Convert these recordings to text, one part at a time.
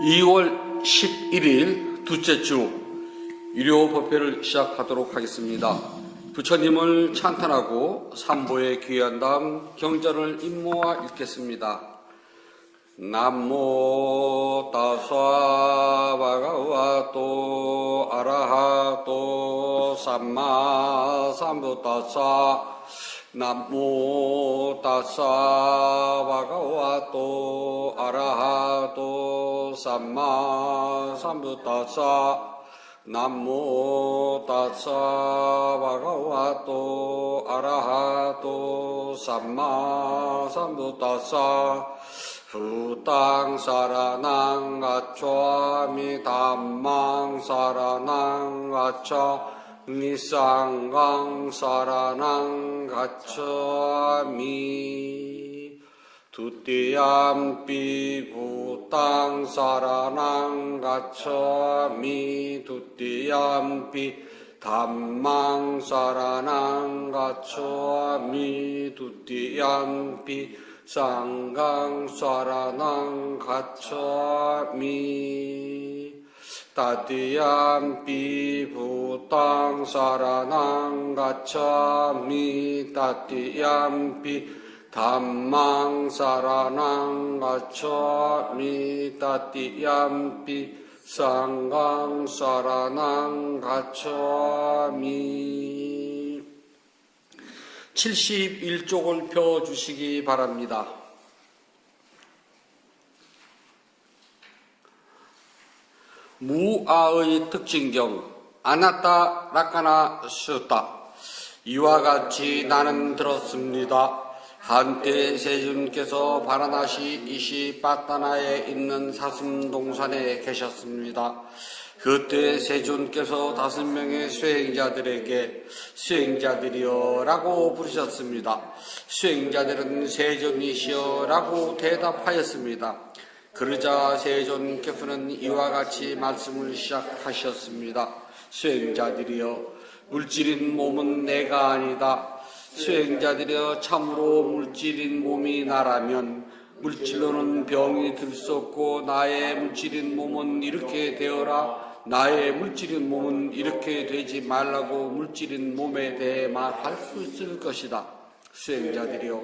2월 11일 둘째 주 일요 법회를 시작하도록 하겠습니다. 부처님을 찬탄하고 삼보에 귀한 다음 경전을 임모아 읽겠습니다. 남모 따사 바가와또 아라하또 삼마 삼부따사 남모 따사 바가와또 아라하또 삼마 삼부따사 남모 따사 바가와또 아라하또 삼마 삼부따사 후땅 사라낭 가초아미 담망 사라낭 가초 니상강 사라낭 가초아미 두띠암비 부땅 사라낭 가초아미 두띠암비 담망 사라낭 가초아미 두띠암비 상강 사라낭 가초아미 따띠암비 부땅 사라낭 가초아미 따띠암비 담망 사라낭 가초아미 따띠암비 상강 사라낭 가초아미 71쪽을 펴주시기 바랍니다. 무아의 특징경 아나따 라카나 슈따 이와 같이 나는 들었습니다. 한때 세존께서 바라나시 이시빠따나에 있는 사슴동산에 계셨습니다. 그때 세존께서 5명의 수행자들에게 수행자들이여 라고 부르셨습니다. 수행자들은 세존이시여 라고 대답하였습니다. 그러자 세존께서는 이와 같이 말씀을 시작하셨습니다. 수행자들이여 물질인 몸은 내가 아니다. 수행자들이여 참으로 물질인 몸이 나라면 물질로는 병이 들 수 없고 나의 물질인 몸은 이렇게 되어라. 나의 물질인 몸은 이렇게 되지 말라고 물질인 몸에 대해 말할 수 있을 것이다. 수행자들이여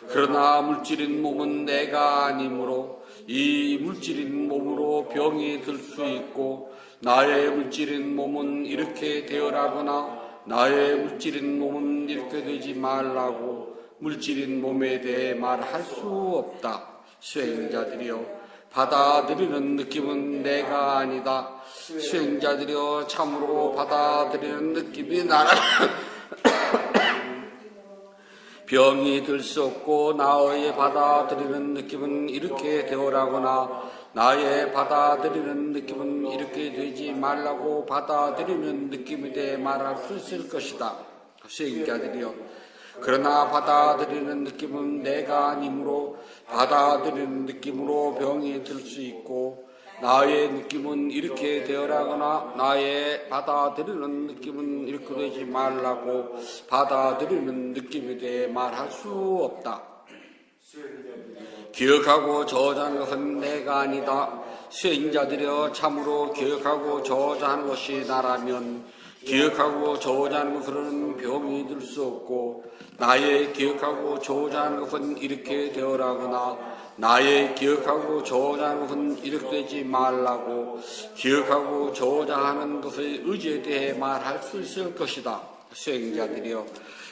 그러나 물질인 몸은 내가 아니므로 이 물질인 몸으로 병이 들 수 있고 나의 물질인 몸은 이렇게 되어라거나 나의 물질인 몸은 이렇게 되지 말라고 물질인 몸에 대해 말할 수 없다. 수행자들이여 받아들이는 느낌은 내가 아니다. 수행자들이여 참으로 받아들이는 느낌이 나라면 병이 들 수 없고 나의 받아들이는 느낌은 이렇게 되어라거나 나의 받아들이는 느낌은 이렇게 되지 말라고 받아들이는 느낌에 대해 말할 수 있을 것이다. 수행자들이여 그러나 받아들이는 느낌은 내가 아니므로 받아들이는 느낌으로 병이 들 수 있고 나의 느낌은 이렇게 되어라거나 나의 받아들이는 느낌은 이렇게 되지 말라고 받아들이는 느낌에 대해 말할 수 없다. 기억하고 저주하는 것은 내가 아니다. 수행자들이여 참으로 기억하고 저주하는 것이 나라면 기억하고 저주하는 것은 병이 들 수 없고 나의 기억하고 저주하는 것은 이렇게 되어라거나 나의 기억하고 저주하는 것은 이렇게 되지 말라고 기억하고 저주하는 것의 의지에 대해 말할 수 있을 것이다. 수행자들이여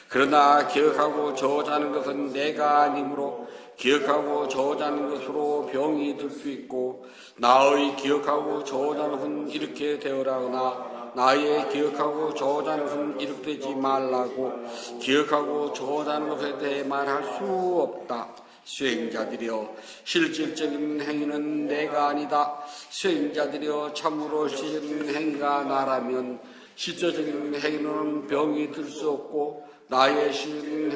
그러나 기억하고 저주하는 것은 내가 아니므로 기억하고 저주하는 것으로 병이 들 수 있고 나의 기억하고 저주하는 것은 이렇게 되어라거나 나의 기억하고 저주하는 것은 이렇게 되지 말라고 기억하고 저주하는 것에 대해 말할 수 없다. 수행자들이여 실질적인 행위는 내가 아니다. 수행자들이여 참으로 실질적인 행위가 나라면 실질적인 행위는 병이 들 수 없고 나의 실질적인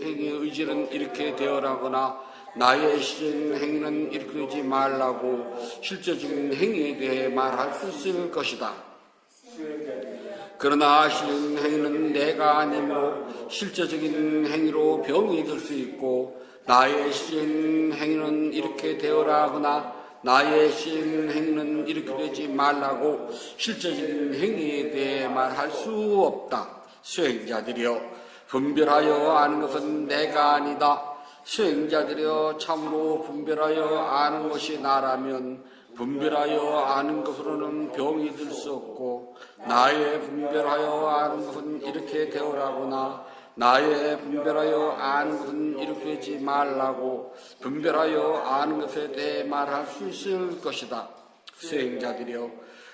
행위의 의지는 이렇게 되어라거나 나의 실질적인 행위는 이렇게 되지 말라고 실질적인 행위에 대해 말할 수 있을 것이다. 그러나 실질적인 행위는 내가 아니므로 실제적인 행위로 병이 들 수 있고 나의 실질적인 행위는 이렇게 되어라 하거나 나의 신 행위는 이렇게 되지 말라고 실제적인 행위에 대해 말할 수 없다. 수행자들이여 분별하여 아는 것은 내가 아니다. 수행자들이여 참으로 분별하여 아는 것이 나라면 분별하여 아는 것으로는 병이 들 수 없고 나의 분별하여 아는 것은 이렇게 되어라거나 나의 분별하여 아는 것은 이렇게 되지 말라고 분별하여 아는 것에 대해 말할 수 있을 것이다. 수행자들이여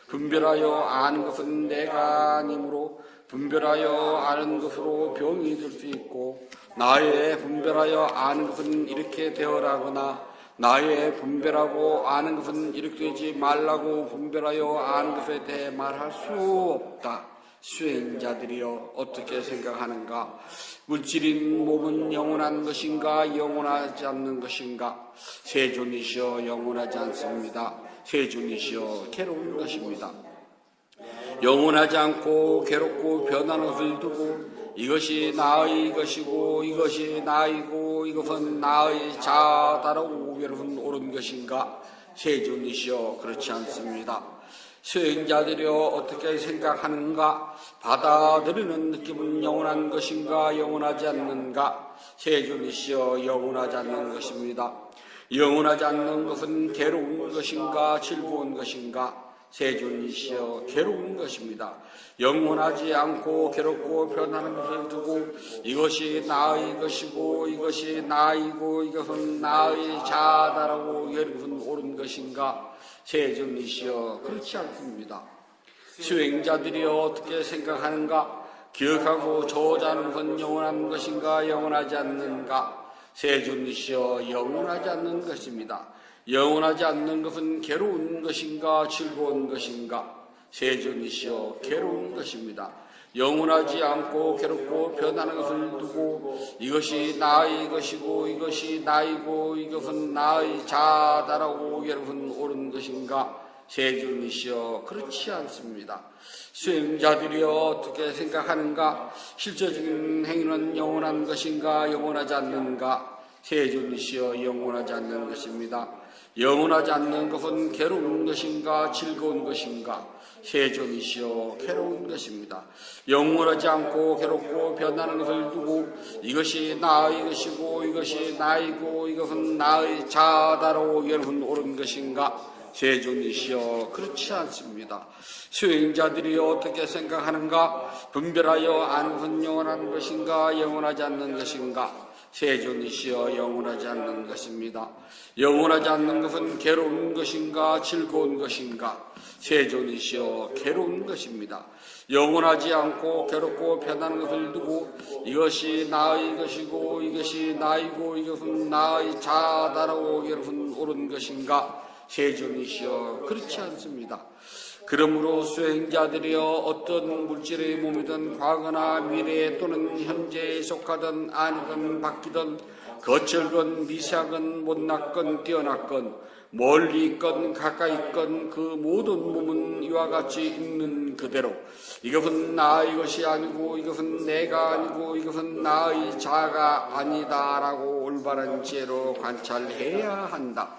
분별하여 아는 것은 내가 아니므로 분별하여 아는 것으로 병이 들 수 있고 나의 분별하여 아는 것은 이렇게 되어라거나 나의 분별하고 아는 것은 이렇게 되지 말라고 분별하여 아는 것에 대해 말할 수 없다. 수행자들이여 어떻게 생각하는가? 물질인 몸은 영원한 것인가 영원하지 않는 것인가? 세존이시여 영원하지 않습니다. 세존이시여 괴로운 것입니다. 영원하지 않고 괴롭고 변하는 것을 두고 이것이 나의 것이고 이것이 나이고 이것은 나의 자다라고 여러분 옳은 것인가? 세존이시여 그렇지 않습니다. 수행자들이여 어떻게 생각하는가? 받아들이는 느낌은 영원한 것인가 영원하지 않는가? 세존이시여 영원하지 않는 것입니다. 영원하지 않는 것은 괴로운 것인가 즐거운 것인가? 세존이시여 괴로운 것입니다. 영원하지 않고 괴롭고 변하는 것을 두고 이것이 나의 것이고 이것이 나이고 이것은 나의 자다라고 여러분 옳은 것인가? 세존이시여 그렇지 않습니다. 수행자들이 어떻게 생각하는가? 기억하고 저자는 것은 영원한 것인가 영원하지 않는가? 세존이시여 영원하지 않는 것입니다. 영원하지 않는 것은 괴로운 것인가 즐거운 것인가? 세존이시여 괴로운 것입니다. 영원하지 않고 괴롭고 변하는 것을 두고 이것이 나의 것이고 이것이 나이고 이것은 나의 자다라고 여러분 옳은 것인가? 세존이시여 그렇지 않습니다. 수행자들이 어떻게 생각하는가? 실제적인 행위는 영원한 것인가 영원하지 않는가? 세존이시여 영원하지 않는 것입니다. 영원하지 않는 것은 괴로운 것인가 즐거운 것인가? 세존이시여 괴로운 것입니다. 영원하지 않고 괴롭고 변하는 것을 두고 이것이 나의 것이고 이것이 나이고 이것은 나의 자다라고 여러분 옳은 것인가? 세존이시여 그렇지 않습니다. 수행자들이 어떻게 생각하는가? 분별하여 아는 것은 영원한 것인가 영원하지 않는 것인가? 세존이시여 영원하지 않는 것입니다. 영원하지 않는 것은 괴로운 것인가 즐거운 것인가? 세존이시여 괴로운 것입니다. 영원하지 않고 괴롭고 변하는 것을 두고 이것이 나의 것이고 이것이 나이고 이것은 나의 자다라고 여러분 옳은 것인가? 세존이시여 그렇지 않습니다. 그러므로 수행자들이여 어떤 물질의 몸이든 과거나 미래 또는 현재에 속하든 아니든 바뀌든 거칠건 미세하건 못났건 뛰어났건 멀리 있건 가까이 있건 그 모든 몸은 이와 같이 있는 그대로 이것은 나의 것이 아니고 이것은 내가 아니고 이것은 나의 자가 아니다라고 올바른 지혜로 관찰해야 한다.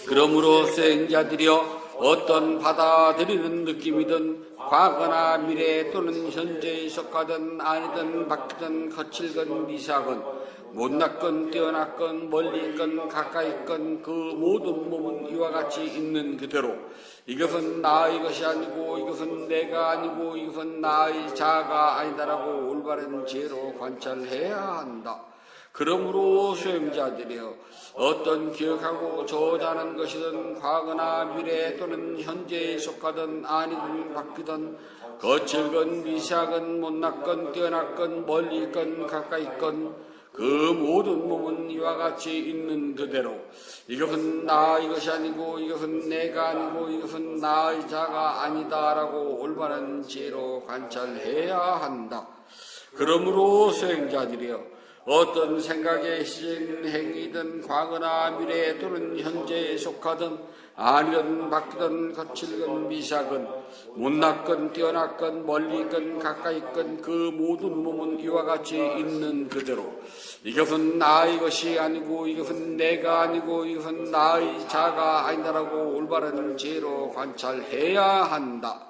그러므로 수행자들이여 어떤 받아들이는 느낌이든 과거나 미래 또는 현재에 속하든 아니든 바뀌든 거칠건 미세하건 못났건 뛰어났건 멀리 있건 가까이 있건 그 모든 몸은 이와 같이 있는 그대로 이것은 나의 것이 아니고 이것은 내가 아니고 이것은 나의 자가 아니다라고 올바른 지혜로 관찰해야 한다. 그러므로 수행자들이여 어떤 기억하고 저자는 것이든 과거나 미래 또는 현재에 속하든 아니든 바뀌든 거칠건 미세하건 못났건 뛰어났건 멀리 있건 가까이 있건 그 모든 몸은 이와 같이 있는 그대로 이것은 나의 것이 아니고 이것은 내가 아니고 이것은 나의 자가 아니다라고 올바른 지혜로 관찰해야 한다. 그러므로 수행자들이여 어떤 생각에 시진 행위든 과거나 미래 또는 현재에 속하든 아니든 바뀌든 거칠건 미삭은 못났건 뛰어났건 멀리건 가까이건 그 모든 몸은 이와 같이 있는 그대로 이것은 나의 것이 아니고 이것은 내가 아니고 이것은 나의 자가 아니다라고 올바른 지혜로 관찰해야 한다.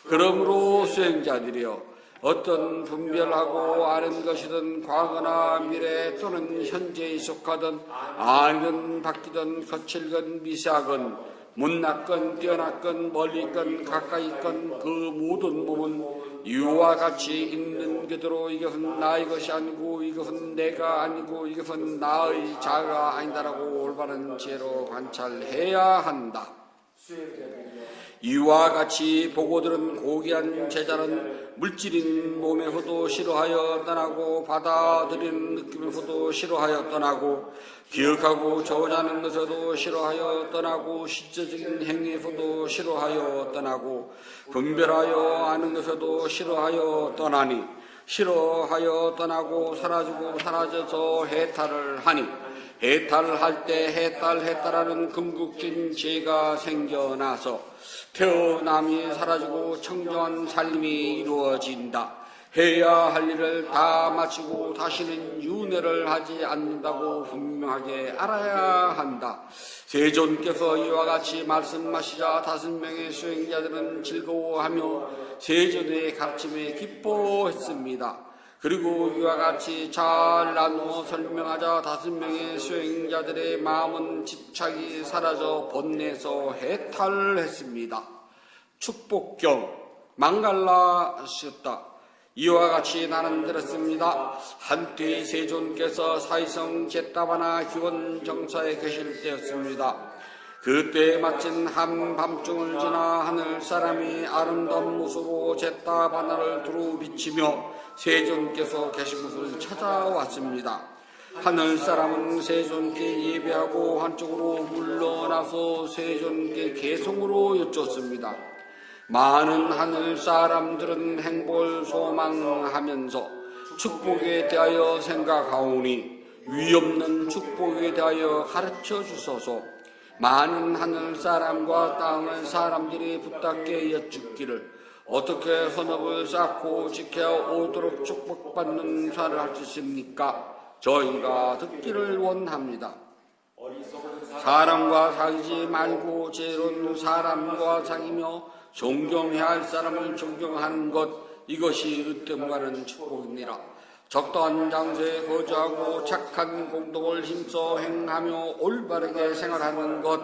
그러므로 수행자들이여 어떤 분별하고 아는 것이든 과거나 미래 또는 현재에 속하든 아니든 바뀌든 거칠건 미삭은 못났건 뛰어났건 멀리건 가까이건 그 모든 몸은 이와 같이 있는 그대로 이것은 나의 것이 아니고 이것은 내가 아니고 이것은 나의 자가 아니다라고 올바른 지혜로 관찰해야 한다. 이와 같이 보고 들은 고귀한 제자는 물질인 몸에서도 싫어하여 떠나고 받아들이는 느낌에서도 싫어하여 떠나고 기억하고 저자는 것에도 싫어하여 떠나고 실제적인 행위에서도 싫어하여 떠나고 분별하여 아는 것에도 싫어하여 떠나니 싫어하여 떠나고 사라지고 사라져서 해탈을 하니 해탈을 할 때 해탈하는 궁극적인 죄가 생겨나서 태어남이 사라지고 청정한 삶이 이루어진다. 해야 할 일을 다 마치고 다시는 윤회를 하지 않는다고 분명하게 알아야 한다. 세존께서 이와 같이 말씀하시자 5명의 수행자들은 즐거워하며 세존의 가르침에 기뻐했습니다. 그리고 이와 같이 잘 나누어 설명하자 5명의 수행자들의 마음은 집착이 사라져 번뇌에서 해탈했습니다. 축복경 망갈라셨다. 이와 같이 나는 들었습니다. 한때 세존께서 사이성 제따바나 기원 정사에 계실 때였습니다. 그때 마침 한밤중을 지나 하늘 사람이 아름다운 모습으로 제따바나를 두루 비치며 세존께서 계신 곳을 찾아왔습니다. 하늘 사람은 세존께 예배하고 한쪽으로 물러나서 세존께 개송으로 여쭙습니다. 많은 하늘 사람들은 행복을 소망하면서 축복에 대하여 생각하오니 위없는 축복에 대하여 가르쳐 주소서. 많은 하늘 사람과 땅의 사람들이 부탁해 여쭙기를 어떻게 헌업을 쌓고 지켜오도록 축복받는 사를 할 수 있습니까? 저희가 듣기를 원합니다. 사람과 사귀지 말고 죄로운 사람과 사귀며 존경해야 할 사람을 존경하는 것, 이것이 으뜸가는 축복입니다. 적당한 장소에 거주하고 착한 공덕을 힘써 행하며 올바르게 생활하는 것,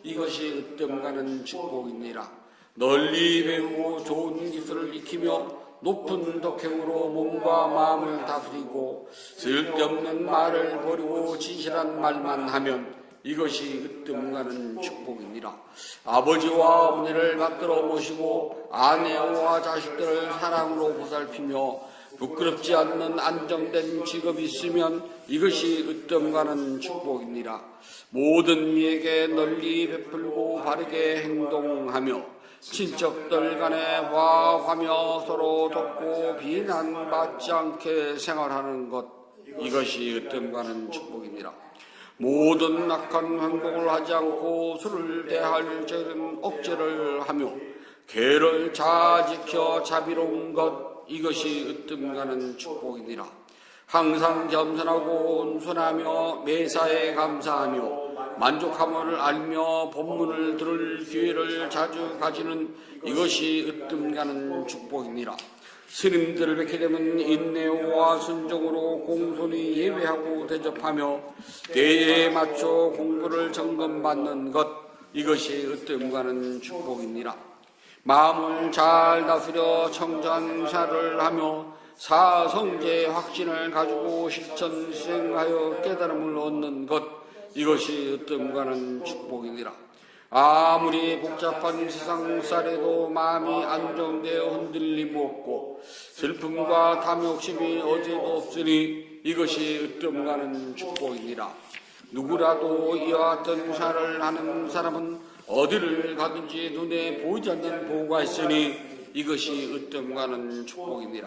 이것이 으뜸가는 축복입니다. 널리 배우고 좋은 기술을 익히며 높은 덕행으로 몸과 마음을 다스리고 쓸데없는 말을 버리고 진실한 말만 하면 이것이 으뜸가는 축복입니다. 아버지와 어머니를 받들어 모시고 아내와 자식들을 사랑으로 보살피며 부끄럽지 않는 안정된 직업이 있으면 이것이 으뜸가는 축복입니다. 모든 이에게 널리 베풀고 바르게 행동하며 친척들 간에 화합하며 서로 돕고 비난받지 않게 생활하는 것, 이것이 으뜸가는 축복입니다. 모든 악한 행동을 하지 않고 술을 대할 죄는 억제를 하며 계를 잘 지켜 자비로운 것, 이것이 으뜸가는 축복이니라. 항상 겸손하고 온순하며 매사에 감사하며 만족함을 알며 법문을 들을 기회를 자주 가지는 이것이 으뜸가는 축복이니라. 스님들을 뵙게 되면 인내와 순종으로 공손히 예배하고 대접하며 때에 맞춰 공부를 점검받는 것, 이것이 으뜸가는 축복이니라. 마음을 잘 다스려 청정사를 하며 사성제 확신을 가지고 실천 수행하여 깨달음을 얻는 것, 이것이 으뜸가는 축복이니라. 아무리 복잡한 세상살에도 마음이 안정되어 흔들림 없고 슬픔과 탐욕심이 어디에도 없으니 이것이 으뜸가는 축복이니라. 누구라도 이와 같은 사를 하는 사람은 어디를 가든지 눈에 보이지 않는 보호가 있으니 이것이 으뜸가는 축복이니라.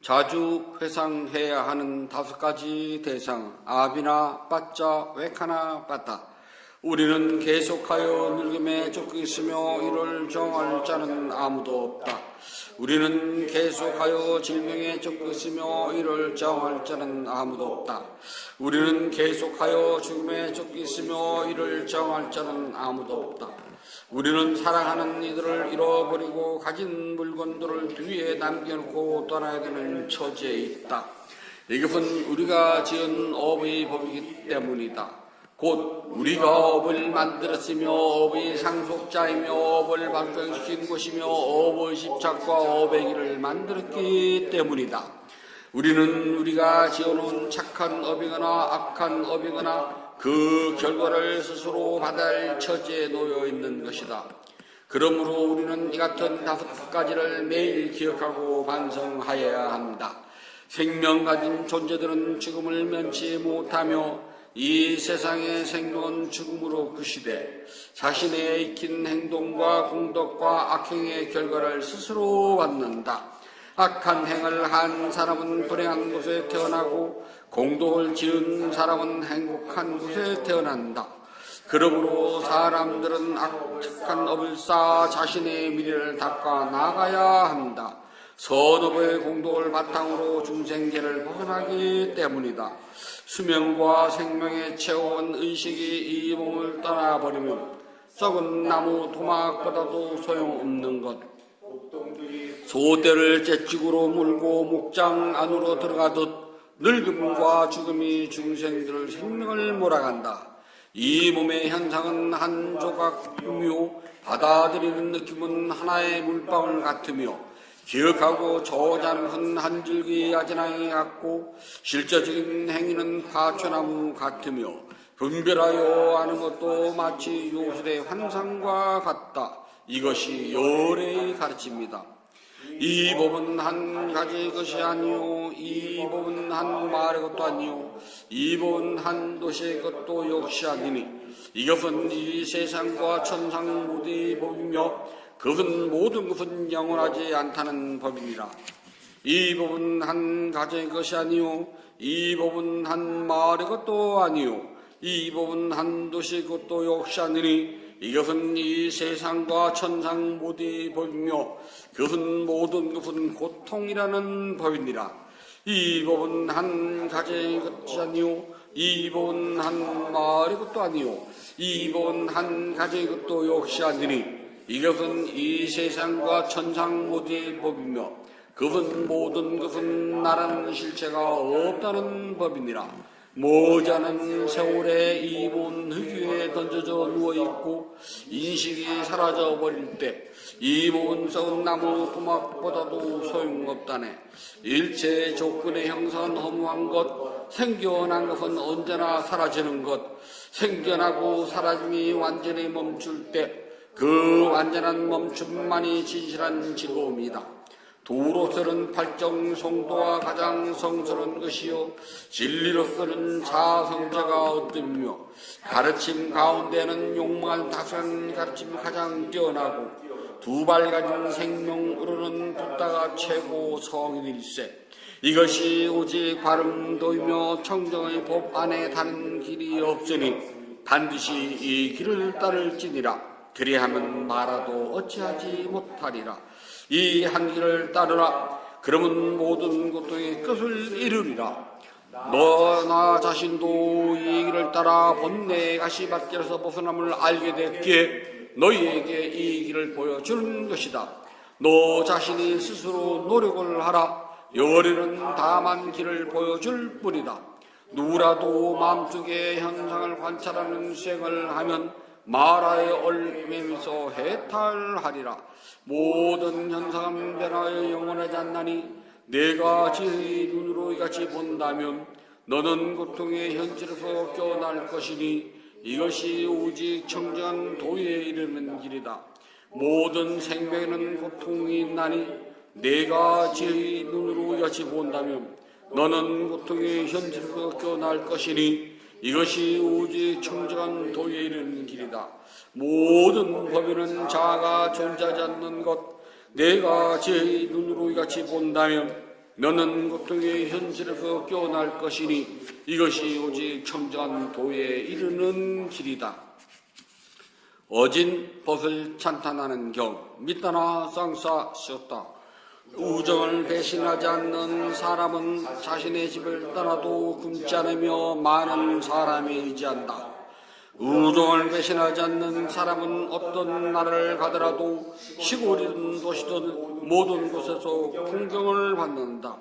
자주 회상해야 하는 5가지 대상, 아비나 빠짜, 웨카나 빠따. 우리는 계속하여 늙음에 쫓겨 있으며 이를 정할 자는 아무도 없다. 우리는 계속하여 질병에 쫓겨 있으며 이를 정할 자는 아무도 없다. 우리는 계속하여 죽음에 쫓겨 있으며 이를 정할 자는 아무도 없다. 우리는 사랑하는 이들을 잃어버리고 가진 물건들을 뒤에 남겨놓고 떠나야 되는 처지에 있다. 이것은 우리가 지은 업의 법이기 때문이다. 곧 우리가 업을 만들었으며 업의 상속자이며 업을 발생시킨 것이며 업의 집착과 업의 길을 만들었기 때문이다. 우리는 우리가 지어놓은 착한 업이거나 악한 업이거나 그 결과를 스스로 받아야 할 처지에 놓여 있는 것이다. 그러므로 우리는 이 같은 5가지를 매일 기억하고 반성하여야 합니다. 생명 가진 존재들은 죽음을 면치 못하며 이 세상의 생명은 죽음으로 끝이되 자신의 익힌 행동과 공덕과 악행의 결과를 스스로 받는다. 악한 행을 한 사람은 불행한 곳에 태어나고 공덕을 지은 사람은 행복한 곳에 태어난다. 그러므로 사람들은 악한 업을 쌓아 자신의 미래를 닦아 나가야 한다. 선업의 공덕을 바탕으로 중생계를 벗어나기 때문이다. 수명과 생명에 채워온 의식이 이 몸을 떠나버리면 썩은 나무 토막보다도 소용없는 것. 소떼를 잿죽으로 물고 목장 안으로 들어가듯 늙음과 죽음이 중생들의 생명을 몰아간다. 이 몸의 현상은 한 조각이며 받아들이는 느낌은 하나의 물방울 같으며 기억하고 저자는 것은 한 줄기 아지랑이 같고 실제적인 행위는 파초나무 같으며 분별하여 아는 것도 마치 요술의 환상과 같다. 이것이 열의 가르침입니다. 이 법은 한 가지 것이 아니요 이 법은 한 말의 것도 아니요 이 법은 한 도시의 것도 역시 아니니 이것은 이 세상과 천상 모두의 법이며 그것은 모든 것은 영원하지 않다는 법이니라. 이 법은 한 가지의 것이 아니요 이 법은 한 말의 것도 아니요 이 법은 한 도시의 것도 역시 아니니 이것은 이 세상과 천상 모두의 법이며 그것은 모든 것은 고통이라는 법이니라. 이 법은 한 가지의 것이 아니요 이 법은 한 말의 것도 아니요 이 법은 한 가지의 것도 역시 아니니 이것은 이 세상과 천상 모두의 법이며 그것은 모든 것은 나라는 실체가 없다는 법이니라. 머지않은 세월에 이 몸 흙위에 던져져 누워있고 인식이 사라져버릴 때 이 몸은 썩은 나무 토막보다도 소용없다네. 일체 조건의 형성은 허무한 것, 생겨난 것은 언제나 사라지는 것, 생겨나고 사라짐이 완전히 멈출 때 그 완전한 멈춤만이 진실한 즐거움이다. 도로서는 발정성도와 가장 성스러운 것이요 진리로서는 자성자가 얻으며 가르침 가운데는 욕망을 다스리는 가르침이 가장 뛰어나고 두 발 가진 생명으로는 붓다가 최고 성인일세. 이것이 오직 바름도이며 청정의 법 안에 다른 길이 없으니 반드시 이 길을 따를지니라. 그리하면 말아도 어찌하지 못하리라. 이 한 길을 따르라. 그러면 모든 고통의 끝을 이루리라. 너나 자신도 이 길을 따라 번뇌의 가시밭길에서 벗어남을 알게 됐기에 너희에게 이 길을 보여주는 것이다. 너 자신이 스스로 노력을 하라. 열의는 다만 길을 보여줄 뿐이다. 누구라도 마음속의 현상을 관찰하는 수행을 하면 마라의 얼매면서 해탈하리라. 모든 현상은 변하여 영원하지 않나니 내가 지의 눈으로 이같이 본다면 너는 고통의 현실에서 깨어날 것이니 이것이 오직 청정한 도에 이르는 길이다. 모든 생명에는 고통이 있나니 내가 지의 눈으로 이같이 본다면 너는 고통의 현실에서 깨어날 것이니 이것이 오직 청정한 도에 이르는 길이다. 모든 법에는 자아가 존재하지 않는 것, 내가 제 눈으로 이같이 본다면 너는 고통의 현실에서 깨어날 것이니 이것이 오직 청정한 도에 이르는 길이다. 어진 벗을 찬탄하는 경 믿다나 쌍싸 쉬었다. 우정을 배신하지 않는 사람은 자신의 집을 떠나도 굶지 않으며 많은 사람이 의지한다. 우정을 배신하지 않는 사람은 어떤 나라를 가더라도 시골이든 도시든 모든 곳에서 풍경을 받는다.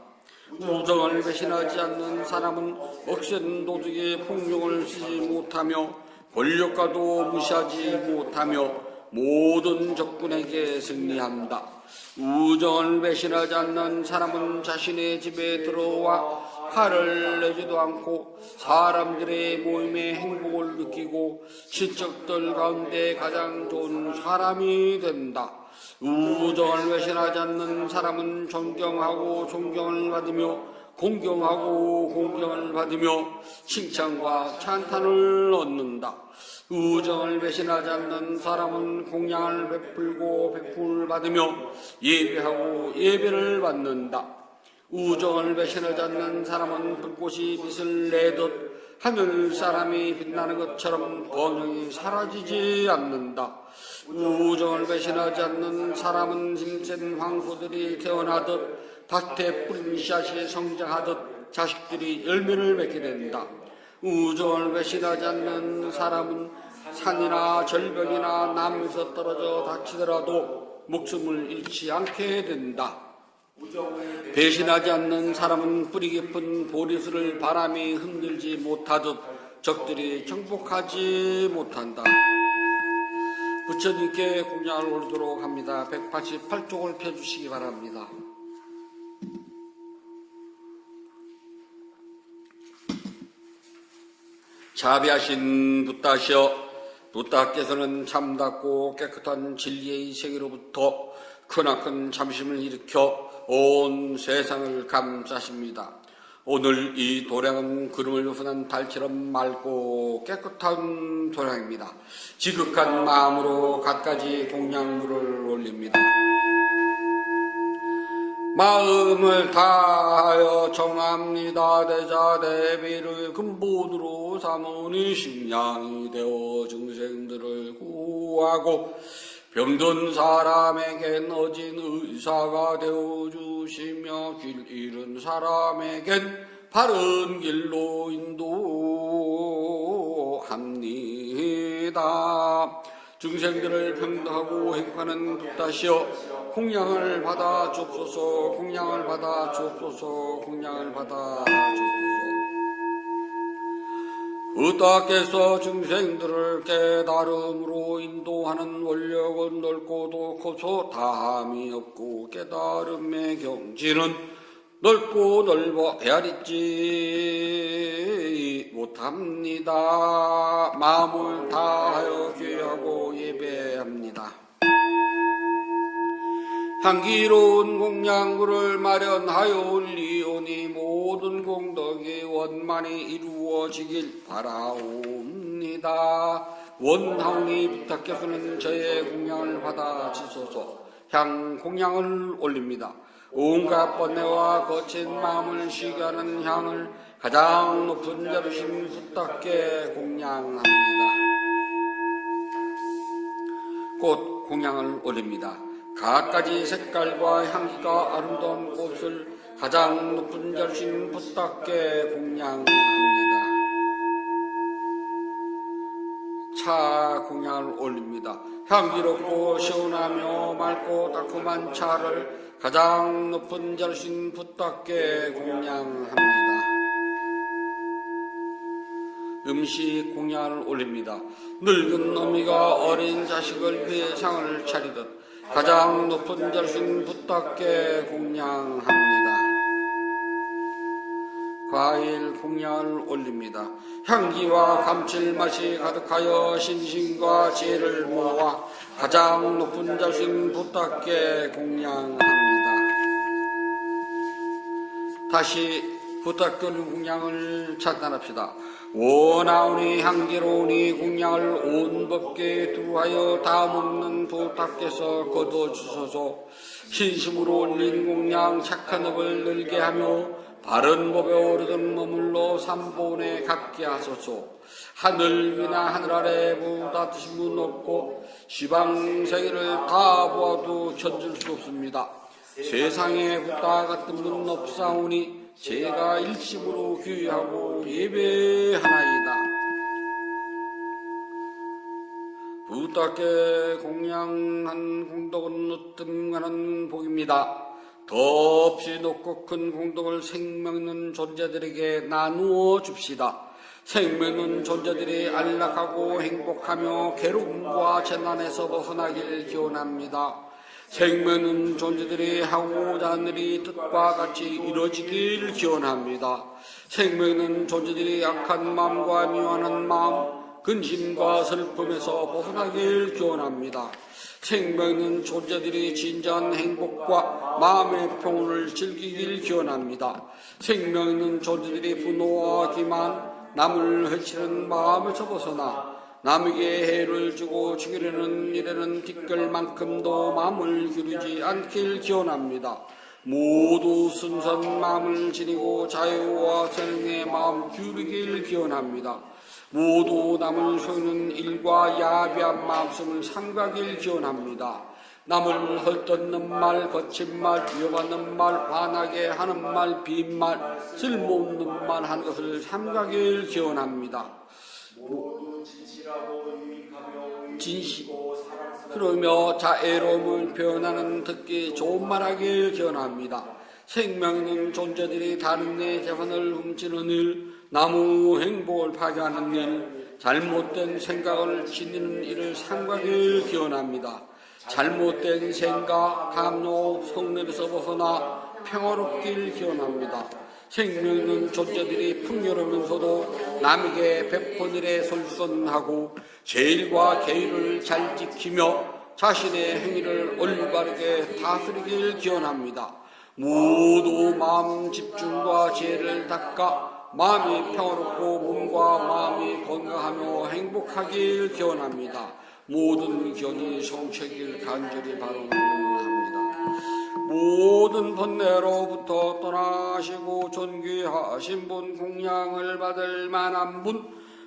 우정을 배신하지 않는 사람은 억센 도둑의 폭력을 쓰지 못하며 권력가도 무시하지 못하며 모든 적군에게 승리한다. 우정을 배신하지 않는 사람은 자신의 집에 들어와 화를 내지도 않고 사람들의 모임에 행복을 느끼고 친척들 가운데 가장 좋은 사람이 된다. 우정을 배신하지 않는 사람은 존경하고 존경을 받으며 공경하고 공경을 받으며 칭찬과 찬탄을 얻는다. 우정을 배신하지 않는 사람은 공양을 베풀고 베풀을 받으며 예배하고 예배를 받는다. 우정을 배신하지 않는 사람은 불꽃이 빛을 내듯 하늘 사람이 빛나는 것처럼 번영이 사라지지 않는다. 우정을 배신하지 않는 사람은 힘센 황소들이 태어나듯 밭에 뿌린 씨앗이 성장하듯 자식들이 열매를 맺게 된다. 우정을 배신하지 않는 사람은 산이나 절벽이나 나무에서 떨어져 다치더라도 목숨을 잃지 않게 된다. 배신하지 않는 사람은 뿌리 깊은 보리수를 바람이 흔들지 못하듯 적들이 정복하지 못한다. 부처님께 공양을 올리도록 합니다. 188쪽을 펴주시기 바랍니다. 자비하신 붓다시여, 붓다께서는 참답고 깨끗한 진리의 세계로부터 크나큰 잠심을 일으켜 온 세상을 감싸십니다. 오늘 이 도량은 구름을 흡은한 달처럼 맑고 깨끗한 도량입니다. 지극한 마음으로 갖가지 공양물을 올립니다. 마음을 다하여 청합니다. 대자 대비를 근본으로 삼으니 식량이 되어 중생들을 구하고 병든 사람에겐 어진 의사가 되어주시며 길 잃은 사람에겐 바른 길로 인도합니다. 중생들을 평등하고 행하는 붓다시여, 공양을 받아 주옵소서. 공양을 받아 주옵소서. 공양을 받아 주옵소서. 붓다께서 중생들을 깨달음으로 인도하는 원력은 넓고도 커서 다함이 없고 깨달음의 경지는 넓고 넓어 헤아리지 못합니다. 마음을 다하여 귀하고 예배합니다. 향기로운 공양물을 마련하여 올리오니 모든 공덕이 원만히 이루어지길 바라옵니다. 원하오니 붓다께서는 저의 공양을 받아 주소서. 향 공양을 올립니다. 온갖 번뇌와 거친 마음을 쉬게 하는 향을 가장 높은 자루신 붓다께 공양합니다. 꽃 공양을 올립니다. 갖가지 색깔과 향기가 아름다운 꽃을 가장 높은 자루신 붓다께 공양합니다. 차 공양을 올립니다. 향기롭고 시원하며 맑고 달콤한 차를 가장 높은 자루신 붓다께 공양합니다. 음식 공양을 올립니다. 늙은 어미가 어린 자식을 위해 상을 차리듯 가장 높은 자루신 붓다께 공양합니다. 과일 공양을 올립니다. 향기와 감칠맛이 가득하여 신심과 지혜를 모아 가장 높은 자루신 붓다께 공양합니다. 다시 붓다께 공양을 찬탄합시다. 원하오니 향기로우니 공양을 온 법계에 두하여 다음없는 부탁께서 거둬주소서. 신심으로 올린 공양 착한 업을 늘게 하며 바른 법에 오르던 머물러 삼본에 갖게 하소서. 하늘 위나 하늘 아래 보다 드신 분 없고 시방세계를 다 보아도 견줄 수 없습니다. 세상에 부다 같은 분 없사오니 제가 일심으로 귀하고 예배하나이다. 부탁께 공양한 공덕은 으뜸하는 복입니다. 더없이 높고 큰 공덕을 생명 있는 존재들에게 나누어 줍시다. 생명 있는 존재들이 안락하고 행복하며 괴로움과 재난에서 벗어나길 기원합니다. 생명 있는 존재들이 하고자 하는 일이 뜻과 같이 이루어지길 기원합니다. 생명 있는 존재들이 약한 마음과 미워하는 마음, 근심과 슬픔에서 벗어나길 기원합니다. 생명 있는 존재들이 진정한 행복과 마음의 평온을 즐기길 기원합니다. 생명 있는 존재들이 분노와 기만, 남을 해치는 마음에서 벗어나 남에게 해를 주고 죽이려는 일에는 티끌만큼도 마음을 기르지 않길 기원합니다. 모두 순수한 마음을 지니고 자유와 선행의 마음 기울이길 기원합니다. 모두 남을 속이는 일과 야비한 마음씀을 삼가길 기원합니다. 남을 헐뜯는 말, 거친 말, 위협하는 말, 화나게 하는 말, 빈말, 쓸모없는 말 하는 것을 삼가길 기원합니다. 그러며 자애로움을 표현하는 듣기 좋은 말하길 기원합니다. 생명 있는 존재들이 다른 내 재산을 훔치는 일, 나무 행복을 파괴하는 일, 잘못된 생각을 지니는 일을 삼가길 기원합니다. 잘못된 생각, 감노, 성능에서 벗어나 평화롭길 기원합니다. 생명 있는 존재들이 풍요로우면서도 남에게 베푼 일에 솔선하고 제일과 계율을 잘 지키며 자신의 행위를 올바르게 다스리길 기원합니다. 모두 마음 집중과 지혜를 닦아 마음이 평화롭고 몸과 마음이 건강하며 행복하길 기원합니다. 모든 기원이 성취하길 간절히 바랍니다. 모든 번뇌로부터 떠나시고 존귀하신 분, 공양을 받을 만한 분,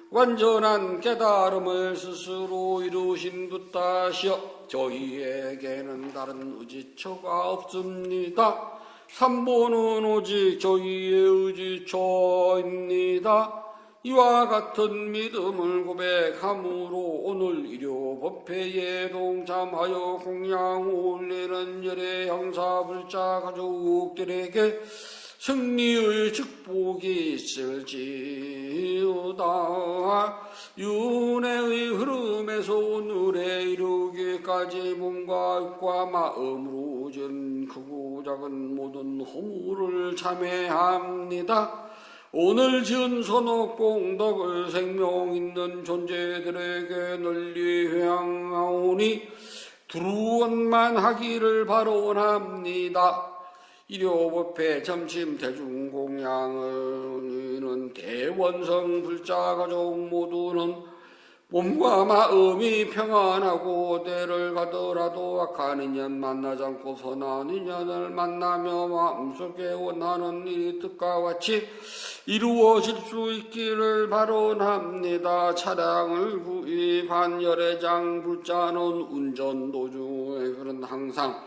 완전한 깨달음을 스스로 이루신 붓다시여 저희에게는 다른 의지처가 없습니다. 삼보는 오직 저희의 의지처입니다. 이와 같은 믿음을 고백함으로 오늘 일요 법회에 동참하여 공양 올리는 열의 형사불자 가족들에게 승리의 축복이 있을지어다. 윤회의 흐름에서 오늘에 이르기까지 몸과 육과 마음으로 진 크고 작은 모든 허물을 참회합니다. 오늘 지은 선악 공덕을 생명 있는 존재들에게 널리 회양하오니 두루원만 하기를 바라옵니다. 일요법회 점심 대중공양은 대원성 불자 가족 모두는 몸과 마음이 평안하고 어디를 가더라도 악한 인연 만나지 않고 선한 인연을 만나며 마음속에 원하는 이 뜻과 같이 이루어질 수 있기를 바라옵니다. 차량을 구입한 열애장 불자는 운전 도중에 그런 항상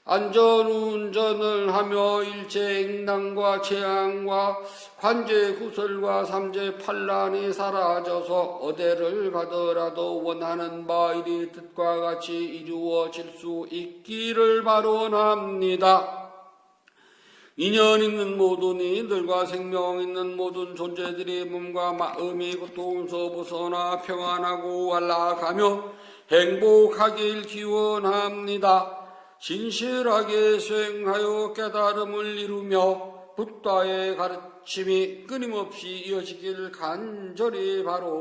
안전운전을 하며 일체행난과 재앙과 관제구설과 삼재판란이 사라져서 어디를 가더라도 원하는 바 일이 뜻과 같이 이루어질 수 있기를 바라옵니다. 인연 있는 모든 이들과 생명 있는 모든 존재들이 몸과 마음이 고통에서 벗어나 평안하고 안락하며 행복하길 기원합니다. 진실하게 수행하여 깨달음을 이루며 붓다의 가르침이 끊임없이 이어지길 간절히 바라옵니다.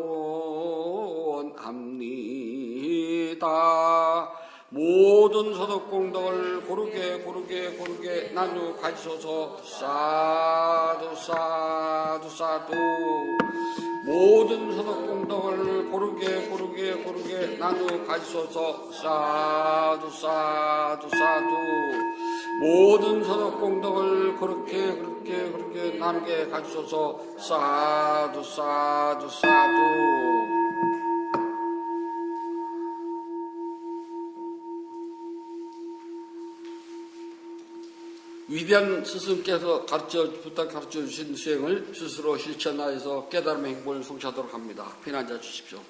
모든 소득공덕을 고르게 나누어 가지소서. 사두 사두 사두. 모든 선업공덕을 고르게 나누어 가지소서. 사두 사두 사두. 모든 선업공덕을 그렇게 나누게 가지소서. 사두 사두 사두. 위대한 스승께서 가르쳐 주신 수행을 스스로 실천하여서 깨달음의 행복을 성취하도록 합니다. 피난자 주십시오.